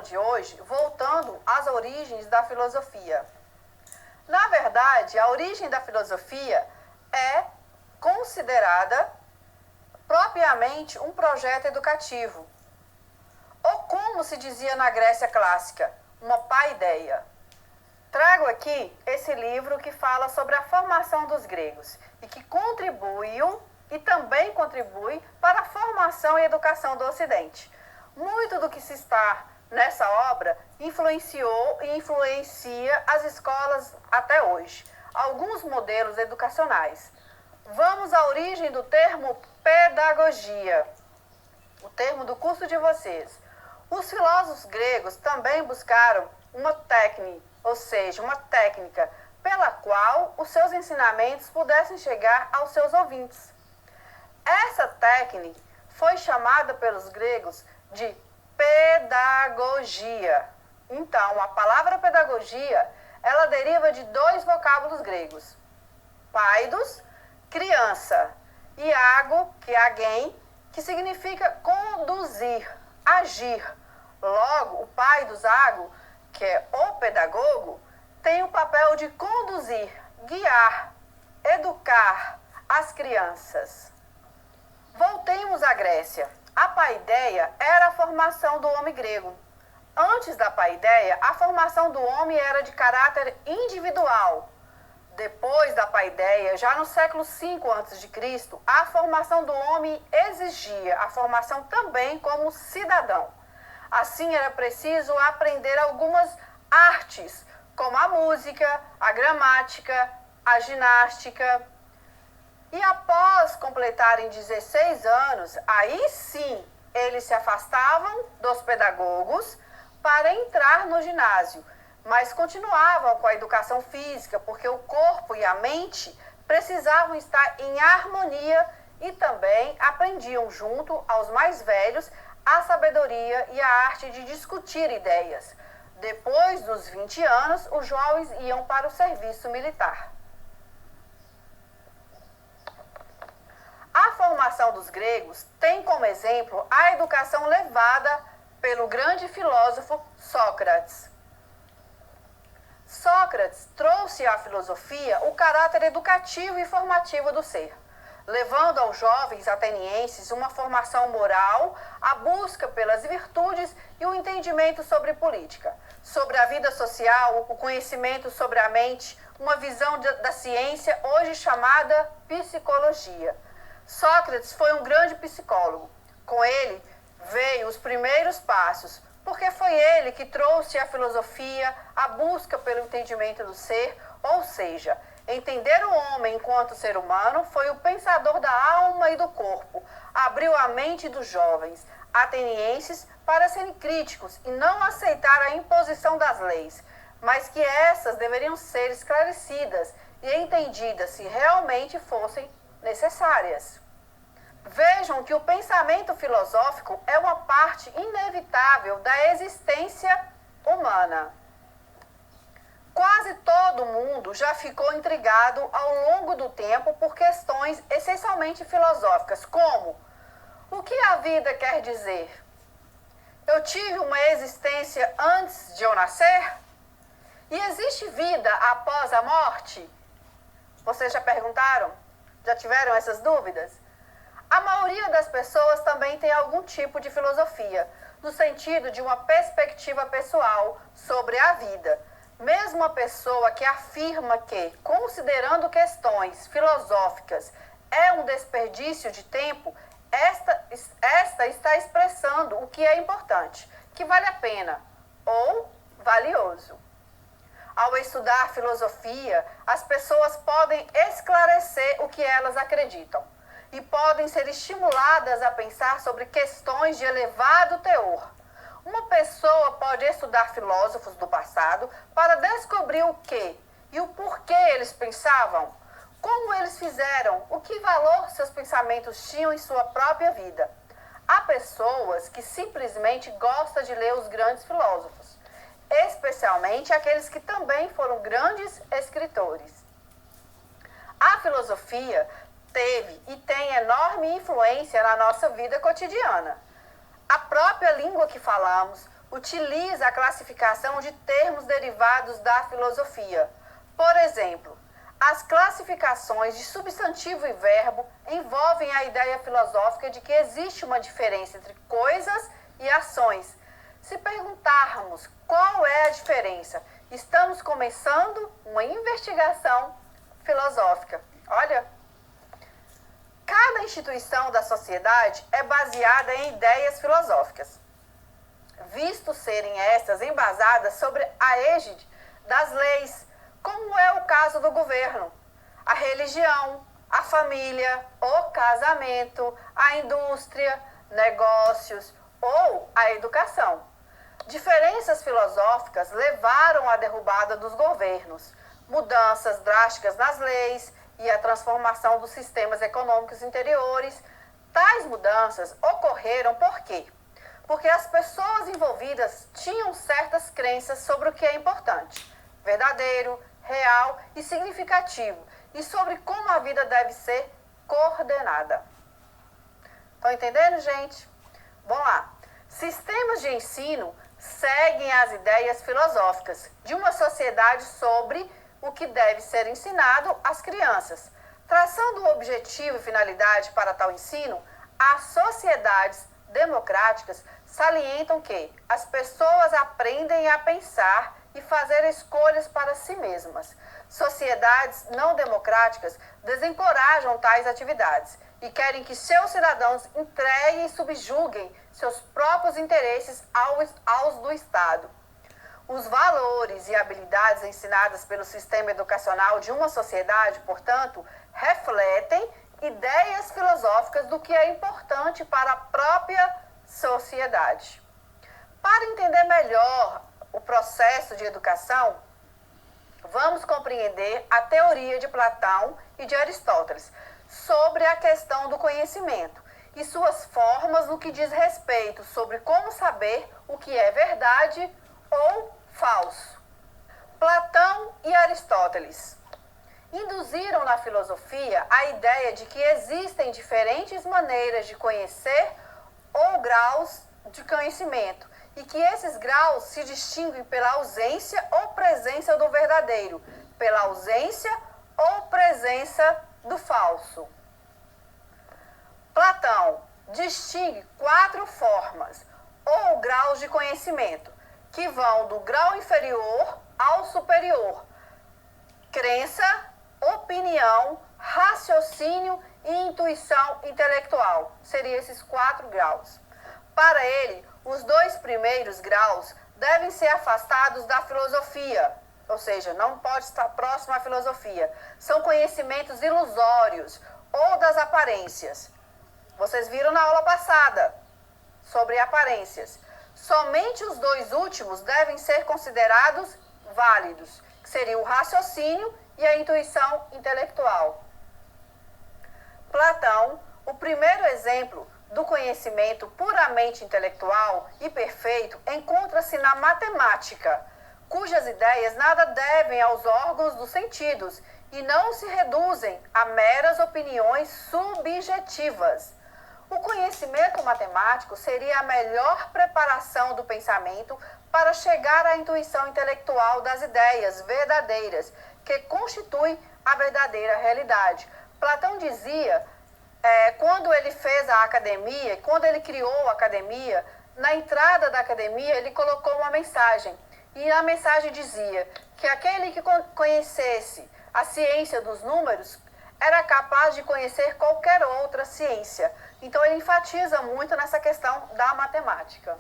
de hoje voltando às origens da filosofia. Na verdade, a origem da filosofia é considerada propriamente um projeto educativo, ou como se dizia na Grécia clássica, uma paideia. Trago aqui esse livro que fala sobre a formação dos gregos e que contribuiu e também contribui para a formação e educação do Ocidente. Muito do que se está nessa obra influenciou e influencia as escolas até hoje, alguns modelos educacionais. Vamos à origem do termo pedagogia, o termo do curso de vocês. Os filósofos gregos também buscaram uma técnica, ou seja, uma técnica pela qual os seus ensinamentos pudessem chegar aos seus ouvintes. Essa técnica foi chamada pelos gregos de pedagogia. Então, a palavra pedagogia, ela deriva de dois vocábulos gregos. Paidos, criança, e ago, que é alguém, que significa conduzir, agir. Logo, o paidos ago, que é o pedagogo, tem o papel de conduzir, guiar, educar as crianças. Voltemos à Grécia. A paideia era a formação do homem grego. Antes da paideia, a formação do homem era de caráter individual. Depois da paideia, já no século V a.C., a formação do homem exigia a formação também como cidadão. Assim, era preciso aprender algumas artes, como a música, a gramática, a ginástica. E após completarem 16 anos, aí sim eles se afastavam dos pedagogos para entrar no ginásio, mas continuavam com a educação física, porque o corpo e a mente precisavam estar em harmonia e também aprendiam junto aos mais velhos a sabedoria e a arte de discutir ideias. Depois dos 20 anos, os jovens iam para o serviço militar. A formação dos gregos tem como exemplo a educação levada pelo grande filósofo Sócrates. Sócrates trouxe à filosofia o caráter educativo e formativo do ser, levando aos jovens atenienses uma formação moral, a busca pelas virtudes e o entendimento sobre política, sobre a vida social, o conhecimento sobre a mente, uma visão da ciência hoje chamada psicologia. Sócrates foi um grande psicólogo. Com ele veio os primeiros passos, porque foi ele que trouxe à filosofia a busca pelo entendimento do ser, ou seja, entender o homem enquanto ser humano. Foi o pensador da alma e do corpo. Abriu a mente dos jovens atenienses para serem críticos e não aceitar a imposição das leis, mas que essas deveriam ser esclarecidas e entendidas se realmente fossem necessárias. Vejam que o pensamento filosófico é uma parte inevitável da existência humana. Quase todo mundo já ficou intrigado ao longo do tempo por questões essencialmente filosóficas, como: o que a vida quer dizer? Eu tive uma existência antes de eu nascer? E existe vida após a morte? Vocês já perguntaram? Já tiveram essas dúvidas? A maioria das pessoas também tem algum tipo de filosofia, no sentido de uma perspectiva pessoal sobre a vida. Mesmo a pessoa que afirma que, considerando questões filosóficas, é um desperdício de tempo, esta está expressando o que é importante, que vale a pena ou valioso. Ao estudar filosofia, as pessoas podem esclarecer o que elas acreditam e podem ser estimuladas a pensar sobre questões de elevado teor. Uma pessoa pode estudar filósofos do passado para descobrir o que e o porquê eles pensavam, como eles fizeram, o que valor seus pensamentos tinham em sua própria vida. Há pessoas que simplesmente gostam de ler os grandes filósofos, especialmente aqueles que também foram grandes escritores. A filosofia teve e tem enorme influência na nossa vida cotidiana. A própria língua que falamos, utiliza a classificação de termos derivados da filosofia. Por exemplo, as classificações de substantivo e verbo envolvem a ideia filosófica de que existe uma diferença entre coisas e ações. Se perguntarmos qual é a diferença, estamos começando uma investigação filosófica. Olha, cada instituição da sociedade é baseada em ideias filosóficas, visto serem estas embasadas sobre a égide das leis, como é o caso do governo, a religião, a família, o casamento, a indústria, negócios ou a educação. Diferenças filosóficas levaram à derrubada dos governos, mudanças drásticas nas leis e a transformação dos sistemas econômicos interiores. Tais mudanças ocorreram por quê? Porque as pessoas envolvidas tinham certas crenças sobre o que é importante, verdadeiro, real e significativo, e sobre como a vida deve ser coordenada. Estão entendendo, gente? Vamos lá. Sistemas de ensino seguem as ideias filosóficas de uma sociedade sobre o que deve ser ensinado às crianças. Traçando o objetivo e finalidade para tal ensino, as sociedades democráticas salientam que as pessoas aprendem a pensar e fazer escolhas para si mesmas. Sociedades não democráticas desencorajam tais atividades e querem que seus cidadãos entreguem e subjuguem seus próprios interesses aos do Estado. Os valores e habilidades ensinadas pelo sistema educacional de uma sociedade, portanto, refletem ideias filosóficas do que é importante para a própria sociedade. Para entender melhor o processo de educação, vamos compreender a teoria de Platão e de Aristóteles sobre a questão do conhecimento e suas formas no que diz respeito sobre como saber o que é verdade ou falso. Platão e Aristóteles induziram na filosofia a ideia de que existem diferentes maneiras de conhecer ou graus de conhecimento, e que esses graus se distinguem pela ausência ou presença do verdadeiro, pela ausência ou presença do falso. Platão distingue 4 formas ou graus de conhecimento, que vão do grau inferior ao superior: crença, opinião, raciocínio e intuição intelectual. Seriam esses 4 graus. Para ele, os 2 primeiros graus devem ser afastados da filosofia, ou seja, não pode estar próximo à filosofia. São conhecimentos ilusórios ou das aparências. Vocês viram na aula passada sobre aparências. Somente os 2 últimos devem ser considerados válidos, que seriam o raciocínio e a intuição intelectual. Platão, o primeiro exemplo do conhecimento puramente intelectual e perfeito, encontra-se na matemática, cujas ideias nada devem aos órgãos dos sentidos e não se reduzem a meras opiniões subjetivas. O conhecimento matemático seria a melhor preparação do pensamento para chegar à intuição intelectual das ideias verdadeiras, que constitui a verdadeira realidade. Platão dizia, quando ele fez a academia, quando ele criou a academia, na entrada da academia ele colocou uma mensagem. E a mensagem dizia que aquele que conhecesse a ciência dos números era capaz de conhecer qualquer outra ciência. Então ele enfatiza muito nessa questão da matemática.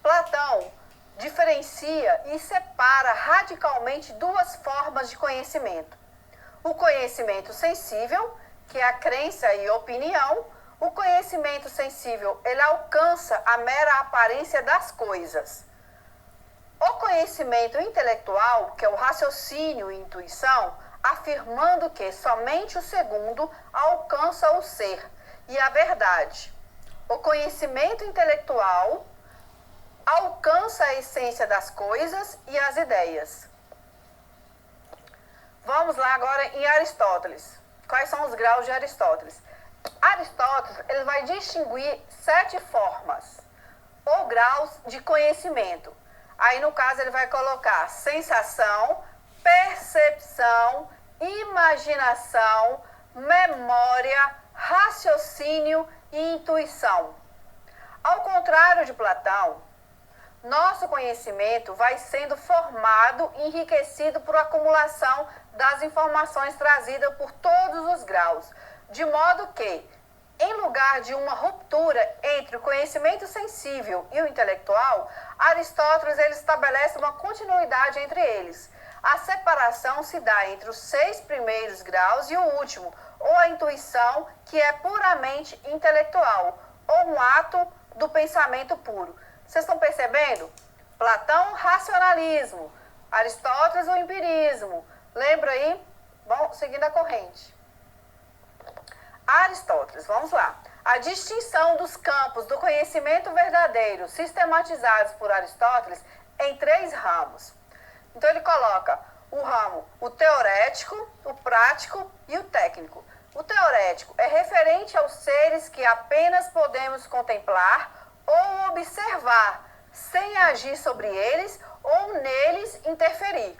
Platão diferencia e separa radicalmente 2 formas de conhecimento: o conhecimento sensível, que é a crença e opinião. O conhecimento sensível, ele alcança a mera aparência das coisas. O conhecimento intelectual, que é o raciocínio e intuição, afirmando que somente o segundo alcança o ser e a verdade. O conhecimento intelectual alcança a essência das coisas e as ideias. Vamos lá agora em Aristóteles. Quais são os graus de Aristóteles? Aristóteles ele vai distinguir 7 formas ou graus de conhecimento. Aí, no caso, ele vai colocar sensação, percepção, imaginação, memória, raciocínio e intuição. Ao contrário de Platão, nosso conhecimento vai sendo formado e enriquecido por acumulação das informações trazidas por todos os graus, de modo que, em lugar de uma ruptura entre o conhecimento sensível e o intelectual, Aristóteles ele estabelece uma continuidade entre eles. A separação se dá entre os 6 primeiros graus e o último, ou a intuição, que é puramente intelectual, ou um ato do pensamento puro. Vocês estão percebendo? Platão, racionalismo. Aristóteles, o empirismo. Lembra aí? Bom, seguindo a corrente. Aristóteles, vamos lá. A distinção dos campos do conhecimento verdadeiro sistematizados por Aristóteles em 3 ramos. Então ele coloca o teorético, o prático e o técnico. O teorético é referente aos seres que apenas podemos contemplar ou observar, sem agir sobre eles ou neles interferir.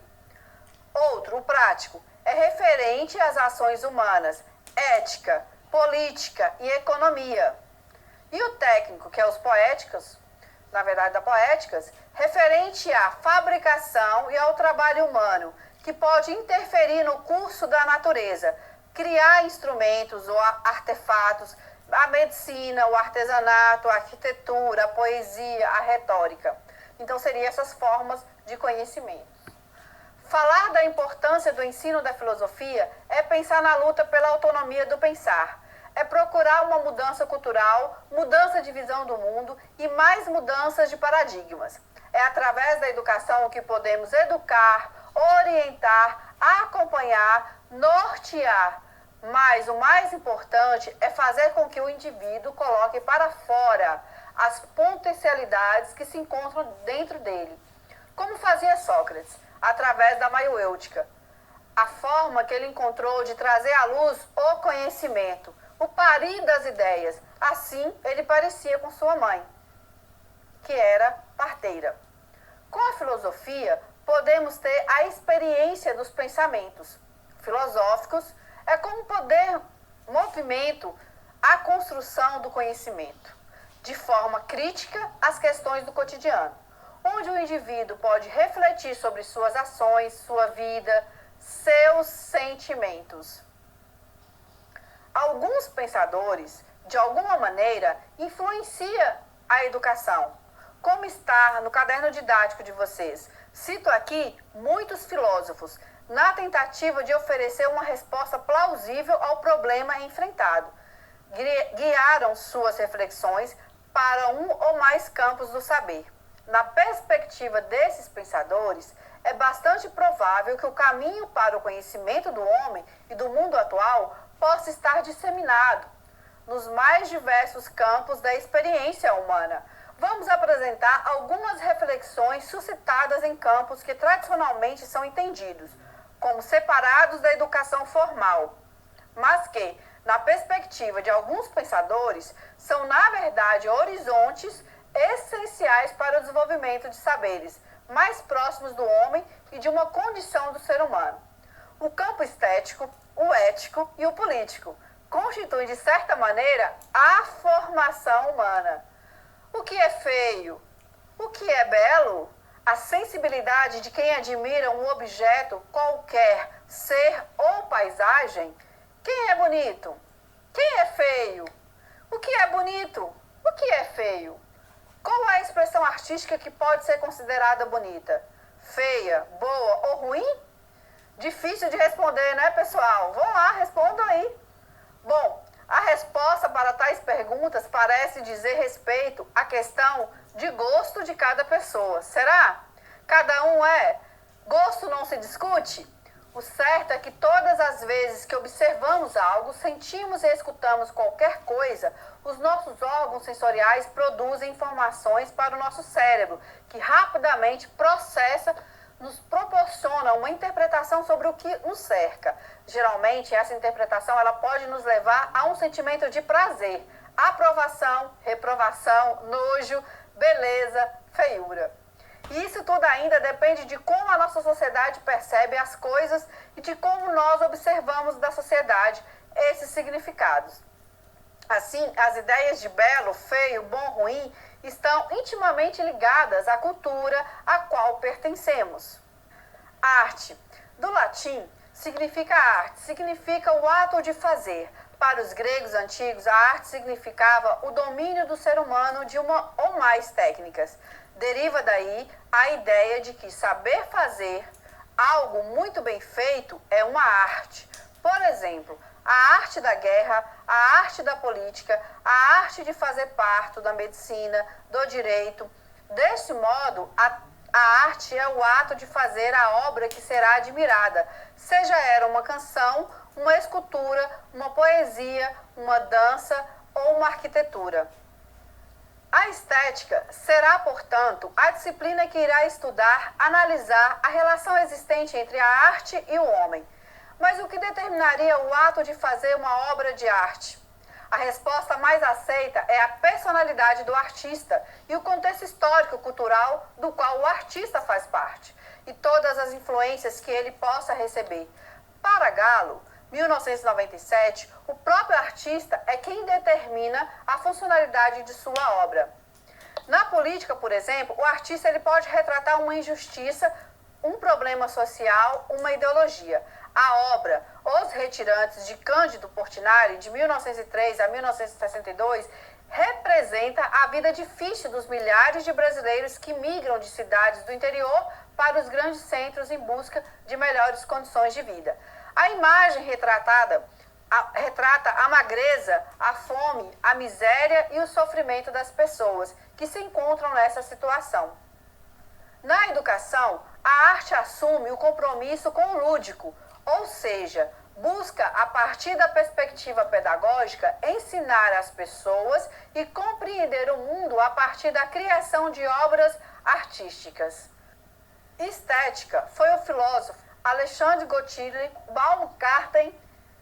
Outro, o prático, é referente às ações humanas, ética, política e economia. E o técnico, que é os poéticos, na verdade da poéticas, referente à fabricação e ao trabalho humano, que pode interferir no curso da natureza, criar instrumentos ou artefatos, a medicina, o artesanato, a arquitetura, a poesia, a retórica. Então, seriam essas formas de conhecimento. Falar da importância do ensino da filosofia é pensar na luta pela autonomia do pensar. É procurar uma mudança cultural, mudança de visão do mundo e mais mudanças de paradigmas. É através da educação que podemos educar, orientar, acompanhar, nortear. Mas o mais importante é fazer com que o indivíduo coloque para fora as potencialidades que se encontram dentro dele. Como fazia Sócrates? Através da maiêutica. A forma que ele encontrou de trazer à luz o conhecimento, o parir das ideias. Assim, ele parecia com sua mãe, que era parteira. Com a filosofia, podemos ter a experiência dos pensamentos filosóficos. É como poder movimento a construção do conhecimento, de forma crítica às questões do cotidiano, onde o indivíduo pode refletir sobre suas ações, sua vida, seus sentimentos. Alguns pensadores, de alguma maneira, influenciam a educação, como está no caderno didático de vocês. Cito aqui muitos filósofos, na tentativa de oferecer uma resposta plausível ao problema enfrentado. Guiaram suas reflexões para um ou mais campos do saber. Na perspectiva desses pensadores, é bastante provável que o caminho para o conhecimento do homem e do mundo atual possa estar disseminado nos mais diversos campos da experiência humana. Vamos apresentar algumas reflexões suscitadas em campos que tradicionalmente são entendidos como separados da educação formal, mas que, na perspectiva de alguns pensadores, são, na verdade, horizontes essenciais para o desenvolvimento de saberes mais próximos do homem e de uma condição do ser humano. O campo estético, o ético e o político constituem, de certa maneira, a formação humana. O que é feio? O que é belo? A sensibilidade de quem admira um objeto qualquer, ser ou paisagem. Quem é bonito? Quem é feio? O que é bonito? O que é feio? Qual é a expressão artística que pode ser considerada bonita? Feia, boa ou ruim? Difícil de responder, né, pessoal? Vão lá, respondam aí. Bom, a resposta para tais perguntas parece dizer respeito à questão de gosto de cada pessoa. Será? Cada um é? Gosto não se discute? O certo é que todas as vezes que observamos algo, sentimos e escutamos qualquer coisa, os nossos órgãos sensoriais produzem informações para o nosso cérebro, que rapidamente processa, nos proporciona uma interpretação sobre o que nos cerca. Geralmente, essa interpretação ela pode nos levar a um sentimento de prazer, aprovação, reprovação, nojo, beleza, feiura. E isso tudo ainda depende de como a nossa sociedade percebe as coisas e de como nós observamos da sociedade esses significados. Assim, as ideias de belo, feio, bom, ruim estão intimamente ligadas à cultura a qual pertencemos. Arte, do latim, significa arte, significa o ato de fazer. Para os gregos antigos, a arte significava o domínio do ser humano de uma ou mais técnicas. Deriva daí a ideia de que saber fazer algo muito bem feito é uma arte. Por exemplo, a arte da guerra, a arte da política, a arte de fazer parto, da medicina, do direito. Deste modo, a arte é o ato de fazer a obra que será admirada, seja ela uma canção, uma escultura, uma poesia, uma dança ou uma arquitetura. A estética será, portanto, a disciplina que irá estudar, analisar a relação existente entre a arte e o homem. Mas o que determinaria o ato de fazer uma obra de arte? A resposta mais aceita é a personalidade do artista e o contexto histórico-cultural do qual o artista faz parte, e todas as influências que ele possa receber. Para Gallo, 1997, o próprio artista é quem determina a funcionalidade de sua obra. Na política, por exemplo, o artista ele pode retratar uma injustiça, um problema social, uma ideologia. A obra Os Retirantes, de Cândido Portinari, de 1903 a 1962, representa a vida difícil dos milhares de brasileiros que migram de cidades do interior para os grandes centros em busca de melhores condições de vida. A imagem retrata a magreza, a fome, a miséria e o sofrimento das pessoas que se encontram nessa situação. Na educação, a arte assume o compromisso com o lúdico, ou seja, busca, a partir da perspectiva pedagógica, ensinar as pessoas e compreender o mundo a partir da criação de obras artísticas. Estética foi o filósofo Alexandre Gautier Baumgarten,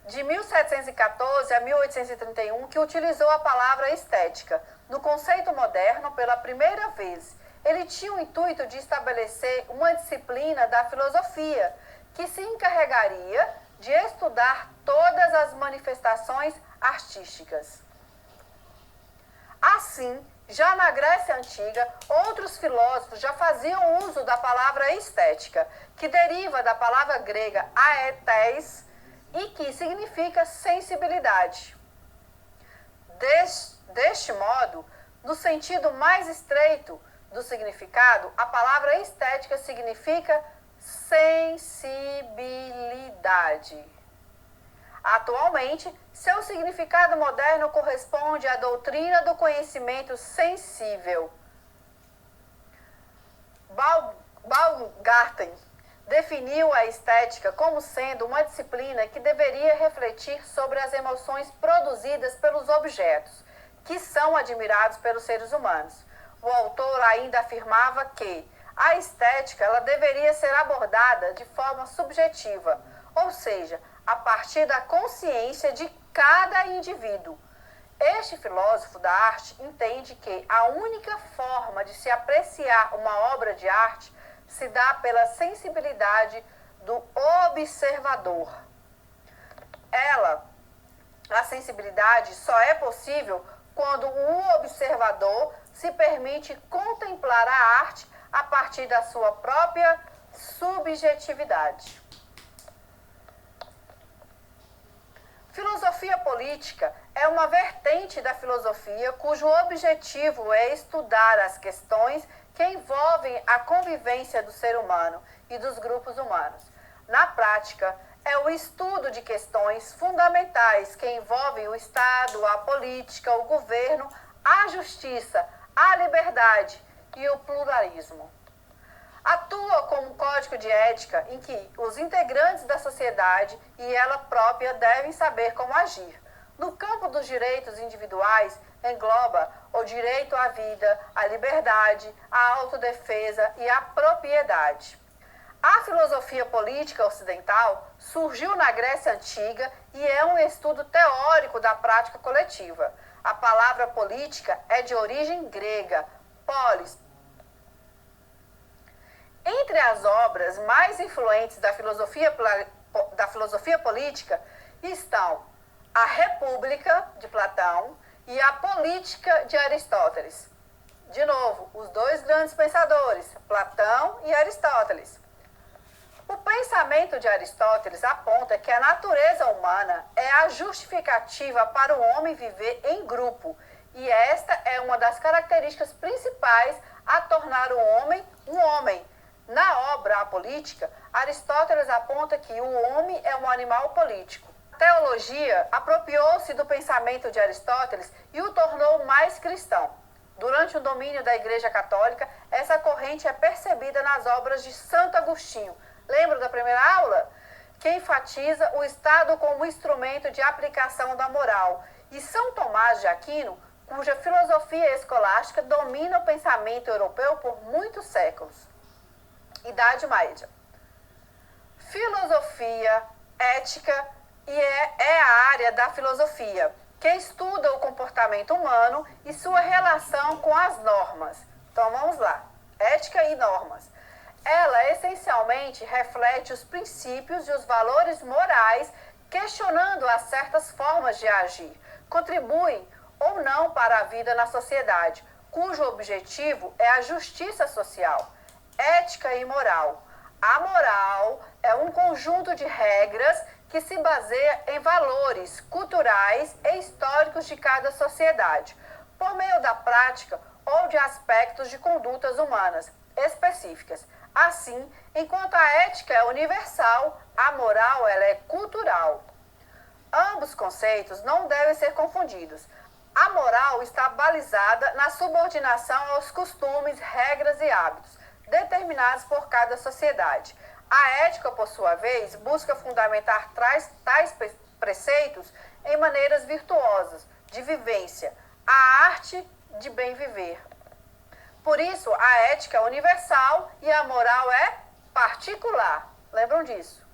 de 1714 a 1831, que utilizou a palavra estética. No conceito moderno, pela primeira vez, ele tinha o intuito de estabelecer uma disciplina da filosofia, que se encarregaria de estudar todas as manifestações artísticas. Assim, já na Grécia Antiga, outros filósofos já faziam uso da palavra estética, que deriva da palavra grega aetes e que significa sensibilidade. Deste modo, no sentido mais estreito do significado, a palavra estética significa sensibilidade. Atualmente, seu significado moderno corresponde à doutrina do conhecimento sensível. Baumgarten definiu a estética como sendo uma disciplina que deveria refletir sobre as emoções produzidas pelos objetos, que são admirados pelos seres humanos. O autor ainda afirmava que a estética ela deveria ser abordada de forma subjetiva, ou seja, a partir da consciência de cada indivíduo. Este filósofo da arte entende que a única forma de se apreciar uma obra de arte se dá pela sensibilidade do observador. A sensibilidade só é possível quando o observador se permite contemplar a arte a partir da sua própria subjetividade. Filosofia política é uma vertente da filosofia cujo objetivo é estudar as questões que envolvem a convivência do ser humano e dos grupos humanos. Na prática, é o estudo de questões fundamentais que envolvem o Estado, a política, o governo, a justiça, a liberdade e o pluralismo. Atua como código de ética em que os integrantes da sociedade e ela própria devem saber como agir. No campo dos direitos individuais, engloba o direito à vida, à liberdade, à autodefesa e à propriedade. A filosofia política ocidental surgiu na Grécia Antiga e é um estudo teórico da prática coletiva. A palavra política é de origem grega, Polis. Entre as obras mais influentes da filosofia política estão a República, de Platão, e a Política, de Aristóteles. De novo, os dois grandes pensadores, Platão e Aristóteles. O pensamento de Aristóteles aponta que a natureza humana é a justificativa para o homem viver em grupo, e esta é uma das características principais a tornar o homem um homem. Na obra A Política, Aristóteles aponta que o homem é um animal político. A teologia apropriou-se do pensamento de Aristóteles e o tornou mais cristão. Durante o domínio da Igreja Católica, essa corrente é percebida nas obras de Santo Agostinho. Lembra da primeira aula? Que enfatiza o Estado como instrumento de aplicação da moral. E São Tomás de Aquino, cuja filosofia escolástica domina o pensamento europeu por muitos séculos. Idade Média. Filosofia, ética é a área da filosofia que estuda o comportamento humano e sua relação com as normas. Então vamos lá. Ética e normas. Ela essencialmente reflete os princípios e os valores morais, questionando as certas formas de agir. Contribuem ou não para a vida na sociedade, cujo objetivo é a justiça social. Ética e moral. A moral é um conjunto de regras que se baseia em valores culturais e históricos de cada sociedade, por meio da prática ou de aspectos de condutas humanas específicas. Assim, enquanto a ética é universal, a moral ela é cultural. Ambos conceitos não devem ser confundidos. A moral está balizada na subordinação aos costumes, regras e hábitos determinados por cada sociedade. A ética, por sua vez, busca fundamentar tais preceitos em maneiras virtuosas de vivência, a arte de bem viver. Por isso, a ética é universal e a moral é particular. Lembram disso?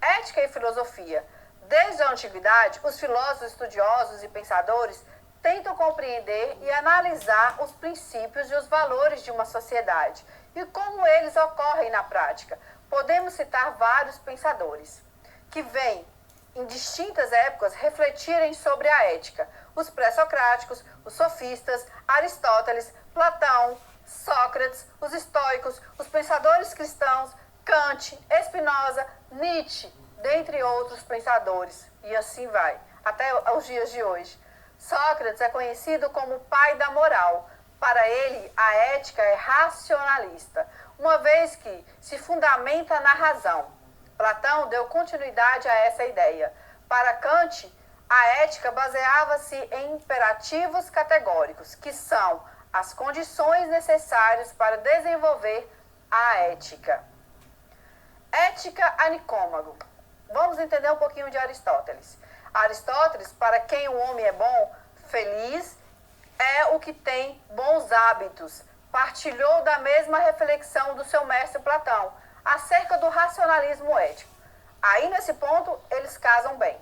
Ética e filosofia. Desde a antiguidade, os filósofos, estudiosos e pensadores tentam compreender e analisar os princípios e os valores de uma sociedade e como eles ocorrem na prática. Podemos citar vários pensadores que vêm, em distintas épocas, refletirem sobre a ética. Os pré-socráticos, os sofistas, Aristóteles, Platão, Sócrates, os estoicos, os pensadores cristãos, Kant, Spinoza, Nietzsche, dentre outros pensadores. E assim vai, até os dias de hoje. Sócrates é conhecido como o pai da moral. Para ele, a ética é racionalista, uma vez que se fundamenta na razão. Platão deu continuidade a essa ideia. Para Kant, a ética baseava-se em imperativos categóricos, que são as condições necessárias para desenvolver a ética. Ética a Nicômaco. Vamos entender um pouquinho de Aristóteles. Aristóteles, para quem o homem é bom, feliz, é o que tem bons hábitos. Partilhou da mesma reflexão do seu mestre Platão acerca do racionalismo ético. Aí, nesse ponto, eles casam bem.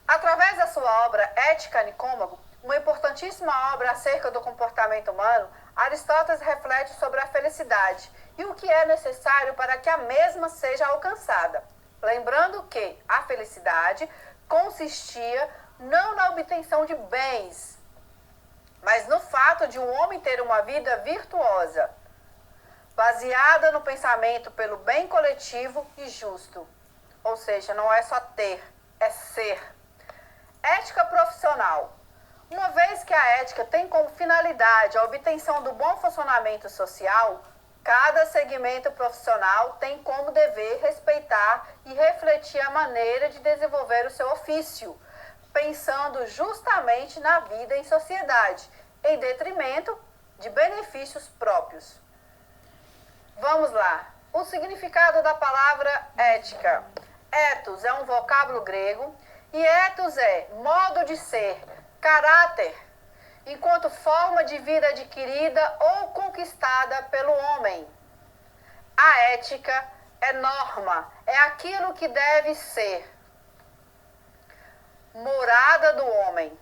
Através da sua obra Ética a Nicômaco, uma importantíssima obra acerca do comportamento humano, Aristóteles reflete sobre a felicidade e o que é necessário para que a mesma seja alcançada. Lembrando que a felicidade consistia não na obtenção de bens, mas no fato de um homem ter uma vida virtuosa, baseada no pensamento pelo bem coletivo e justo. Ou seja, não é só ter, é ser. Ética profissional. Uma vez que a ética tem como finalidade a obtenção do bom funcionamento social, cada segmento profissional tem como dever respeitar e refletir a maneira de desenvolver o seu ofício, pensando justamente na vida em sociedade, em detrimento de benefícios próprios. Vamos lá. O significado da palavra ética. Ethos é um vocábulo grego e ethos é modo de ser, caráter, enquanto forma de vida adquirida ou conquistada pelo homem. A ética é norma, é aquilo que deve ser. Morada do homem.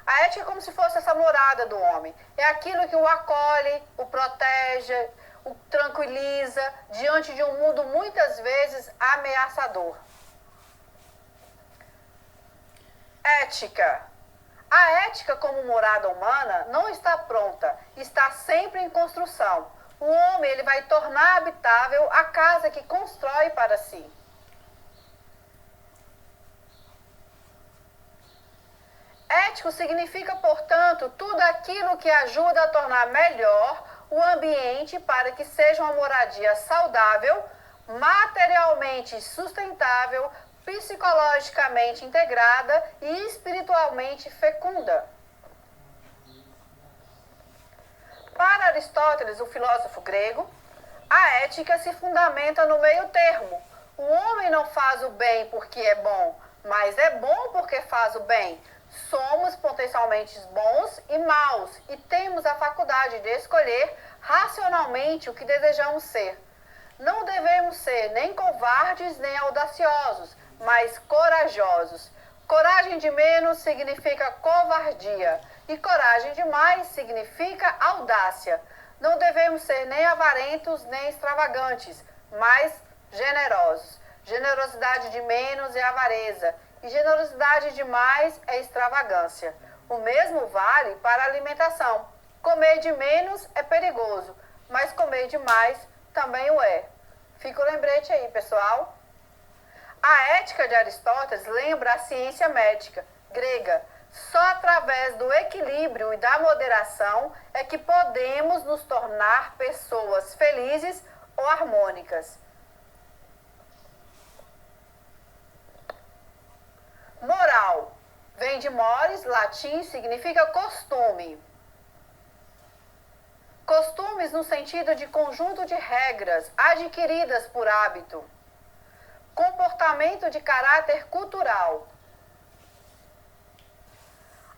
A ética é como se fosse essa morada do homem. É aquilo que o acolhe, o protege, o tranquiliza diante de um mundo muitas vezes ameaçador. Ética. A ética como morada humana não está pronta, está sempre em construção. O homem ele vai tornar habitável a casa que constrói para si. Ético significa, portanto, tudo aquilo que ajuda a tornar melhor o ambiente para que seja uma moradia saudável, materialmente sustentável, psicologicamente integrada e espiritualmente fecunda. Para Aristóteles, o filósofo grego, a ética se fundamenta no meio termo. O homem não faz o bem porque é bom, mas é bom porque faz o bem. Somos potencialmente bons e maus e temos a faculdade de escolher racionalmente o que desejamos ser. Não devemos ser nem covardes nem audaciosos, mas corajosos. Coragem de menos significa covardia e coragem de mais significa audácia. Não devemos ser nem avarentos nem extravagantes, mas generosos. Generosidade de menos é avareza e generosidade de mais é extravagância. O mesmo vale para a alimentação. Comer de menos é perigoso, mas comer de mais também o é. Fica o lembrete aí, pessoal. A ética de Aristóteles lembra a ciência médica grega. Só através do equilíbrio e da moderação é que podemos nos tornar pessoas felizes ou harmônicas. Moral. Vem de mores, latim, significa costume. Costumes no sentido de conjunto de regras adquiridas por hábito. Comportamento de caráter cultural.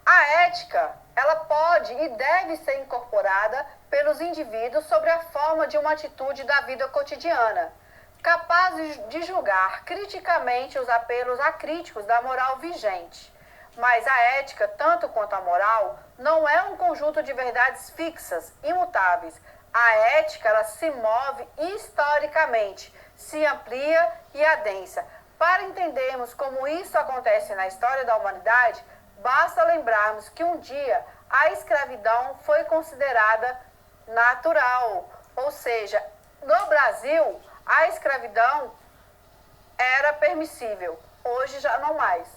A ética, ela pode e deve ser incorporada pelos indivíduos sobre a forma de uma atitude da vida cotidiana, capazes de julgar criticamente os apelos acríticos da moral vigente. Mas a ética, tanto quanto a moral, não é um conjunto de verdades fixas, imutáveis. A ética, ela se move historicamente, se amplia e adensa. Para entendermos como isso acontece na história da humanidade, basta lembrarmos que um dia a escravidão foi considerada natural. Ou seja, no Brasil, a escravidão era permissível. Hoje já não mais.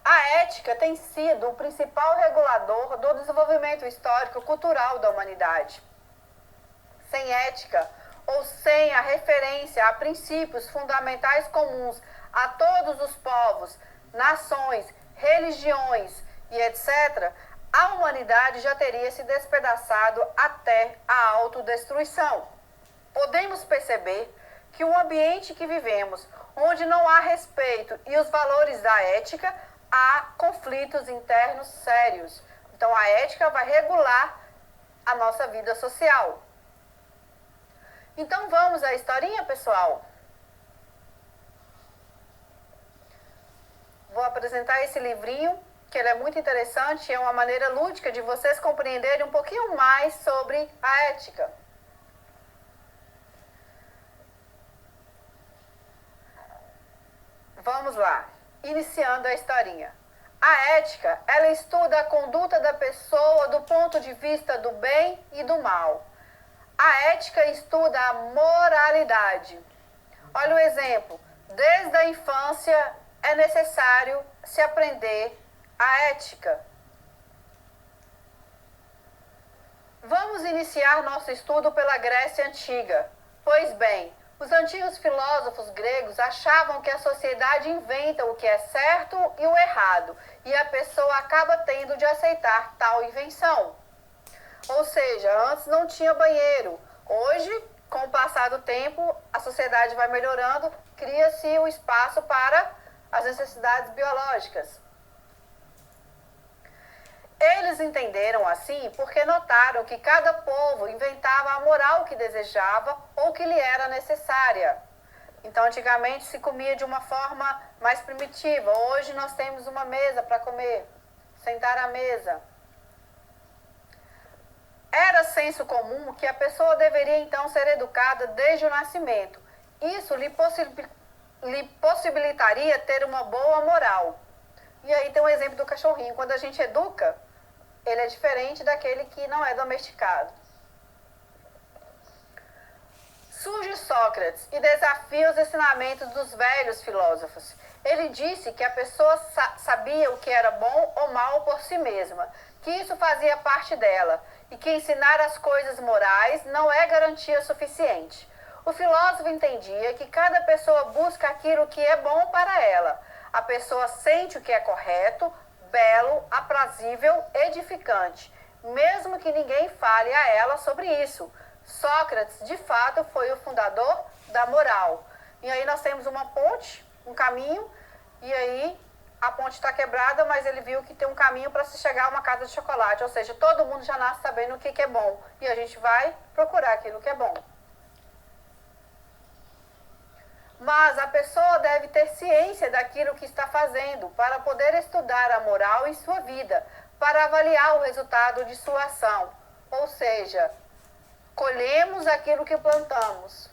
A ética tem sido o principal regulador do desenvolvimento histórico-cultural da humanidade. Sem ética, ou sem a referência a princípios fundamentais comuns a todos os povos, nações, religiões e etc., a humanidade já teria se despedaçado até a autodestruição. Podemos perceber que o ambiente que vivemos, onde não há respeito e os valores da ética, há conflitos internos sérios. Então, a ética vai regular a nossa vida social. Então, vamos à historinha, pessoal? Vou apresentar esse livrinho, que ele é muito interessante, é uma maneira lúdica de vocês compreenderem um pouquinho mais sobre a ética. Vamos lá, iniciando a historinha. A ética, ela estuda a conduta da pessoa do ponto de vista do bem e do mal. A ética estuda a moralidade. Olha o exemplo. Desde a infância é necessário se aprender a ética. Vamos iniciar nosso estudo pela Grécia Antiga. Pois bem, os antigos filósofos gregos achavam que a sociedade inventa o que é certo e o errado, e a pessoa acaba tendo de aceitar tal invenção. Ou seja, antes não tinha banheiro. Hoje, com o passar do tempo, a sociedade vai melhorando, cria-se o espaço para as necessidades biológicas. Eles entenderam assim porque notaram que cada povo inventava a moral que desejava ou que lhe era necessária. Então, antigamente se comia de uma forma mais primitiva. Hoje nós temos uma mesa para comer, sentar à mesa. Era senso comum que a pessoa deveria então ser educada desde o nascimento. Isso lhe possibilitaria ter uma boa moral. E aí tem um exemplo do cachorrinho. Quando a gente educa, ele é diferente daquele que não é domesticado. Surge Sócrates e desafia os ensinamentos dos velhos filósofos. Ele disse que a pessoa sabia o que era bom ou mal por si mesma, que isso fazia parte dela, e que ensinar as coisas morais não é garantia suficiente. O filósofo entendia que cada pessoa busca aquilo que é bom para ela. A pessoa sente o que é correto, belo, aprazível, edificante, mesmo que ninguém fale a ela sobre isso. Sócrates, de fato, foi o fundador da moral. E aí nós temos uma ponte, um caminho, e aí a ponte está quebrada, mas ele viu que tem um caminho para se chegar a uma casa de chocolate. Ou seja, todo mundo já nasce sabendo o que é bom. E a gente vai procurar aquilo que é bom. Mas a pessoa deve ter ciência daquilo que está fazendo para poder estudar a moral em sua vida, para avaliar o resultado de sua ação. Ou seja, colhemos aquilo que plantamos.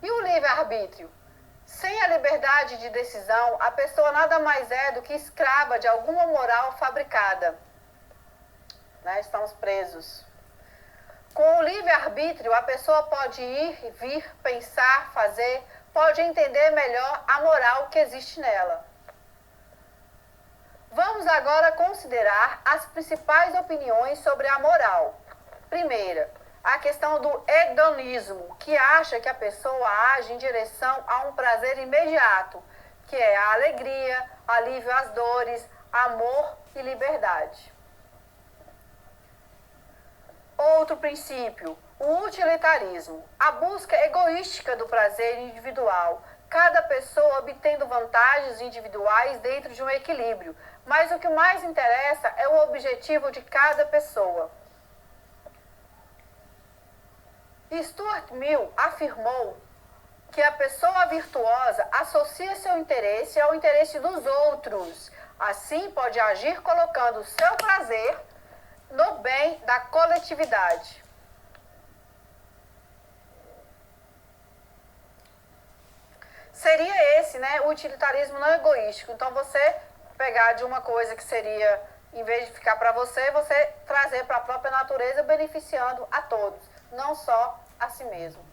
E o livre-arbítrio? Sem a liberdade de decisão, a pessoa nada mais é do que escrava de alguma moral fabricada. Estamos presos. Com o livre-arbítrio, a pessoa pode ir, vir, pensar, fazer, pode entender melhor a moral que existe nela. Vamos agora considerar as principais opiniões sobre a moral. Primeira, a questão do hedonismo, que acha que a pessoa age em direção a um prazer imediato, que é a alegria, alívio às dores, amor e liberdade. Outro princípio, o utilitarismo, a busca egoística do prazer individual, cada pessoa obtendo vantagens individuais dentro de um equilíbrio, mas o que mais interessa é o objetivo de cada pessoa. Stuart Mill afirmou que a pessoa virtuosa associa seu interesse ao interesse dos outros. Assim, pode agir colocando seu prazer no bem da coletividade. Seria esse, o utilitarismo não egoístico. Então, você pegar de uma coisa que seria, em vez de ficar para você, você trazer para a própria natureza, beneficiando a todos, não só a si mesmo.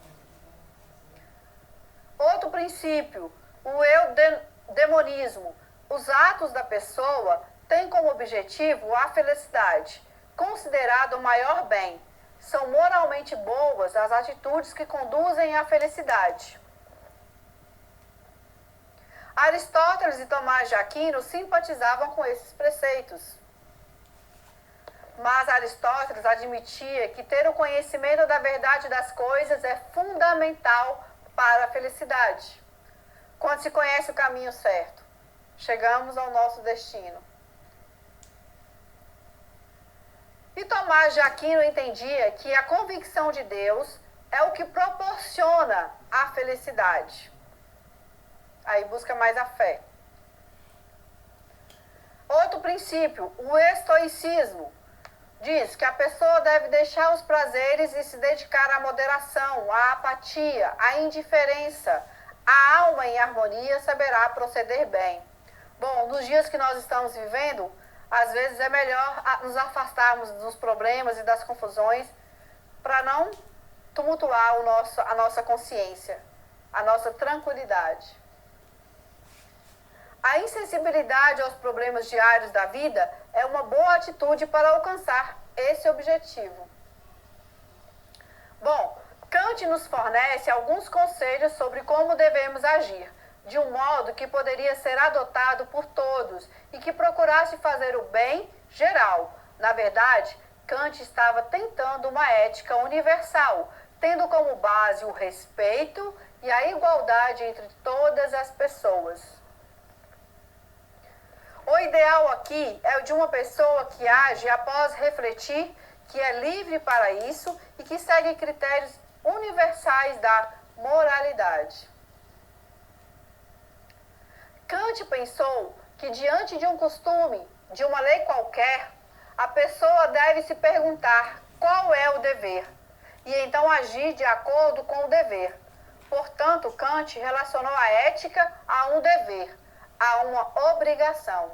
Outro princípio, o eudemonismo. Os atos da pessoa têm como objetivo a felicidade, considerado o maior bem. São moralmente boas as atitudes que conduzem à felicidade. Aristóteles e Tomás de Aquino simpatizavam com esses preceitos. Mas Aristóteles admitia que ter o conhecimento da verdade das coisas é fundamental para a felicidade. Quando se conhece o caminho certo, chegamos ao nosso destino. E Tomás de Aquino entendia que a convicção de Deus é o que proporciona a felicidade. Aí busca mais a fé. Outro princípio, o estoicismo, diz que a pessoa deve deixar os prazeres e se dedicar à moderação, à apatia, à indiferença. A alma em harmonia saberá proceder bem. Bom, nos dias que nós estamos vivendo, às vezes é melhor nos afastarmos dos problemas e das confusões para não tumultuar a nossa consciência, a nossa tranquilidade. A insensibilidade aos problemas diários da vida é uma boa atitude para alcançar esse objetivo. Bom, Kant nos fornece alguns conselhos sobre como devemos agir, de um modo que poderia ser adotado por todos e que procurasse fazer o bem geral. Na verdade, Kant estava tentando uma ética universal, tendo como base o respeito e a igualdade entre todas as pessoas. O ideal aqui é o de uma pessoa que age após refletir, que é livre para isso e que segue critérios universais da moralidade. Kant pensou que diante de um costume, de uma lei qualquer, a pessoa deve se perguntar qual é o dever e então agir de acordo com o dever. Portanto, Kant relacionou a ética a um dever, a uma obrigação.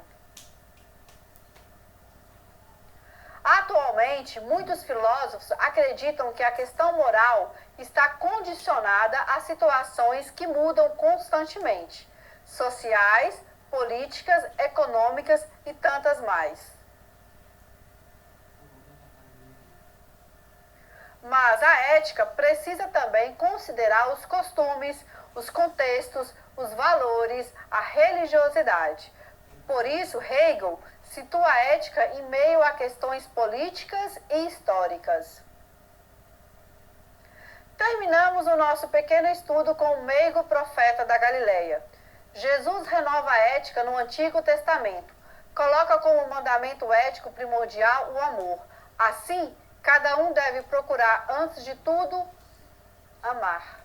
Atualmente, muitos filósofos acreditam que a questão moral está condicionada a situações que mudam constantemente, sociais, políticas, econômicas e tantas mais. Mas a ética precisa também considerar os costumes, os contextos, os valores, a religiosidade. Por isso, Hegel situa a ética em meio a questões políticas e históricas. Terminamos o nosso pequeno estudo com o meigo profeta da Galileia. Jesus renova a ética no Antigo Testamento. Coloca como mandamento ético primordial o amor. Assim, cada um deve procurar, antes de tudo, amar.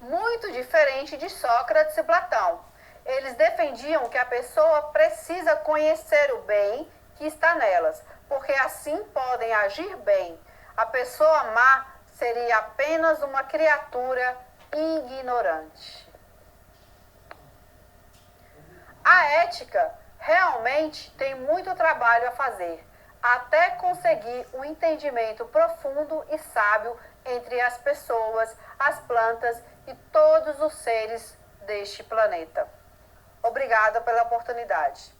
Muito diferente de Sócrates e Platão. Eles defendiam que a pessoa precisa conhecer o bem que está nelas, porque assim podem agir bem. A pessoa má seria apenas uma criatura ignorante. A ética realmente tem muito trabalho a fazer, até conseguir um entendimento profundo e sábio entre as pessoas, as plantas e todos os seres deste planeta. Obrigada pela oportunidade.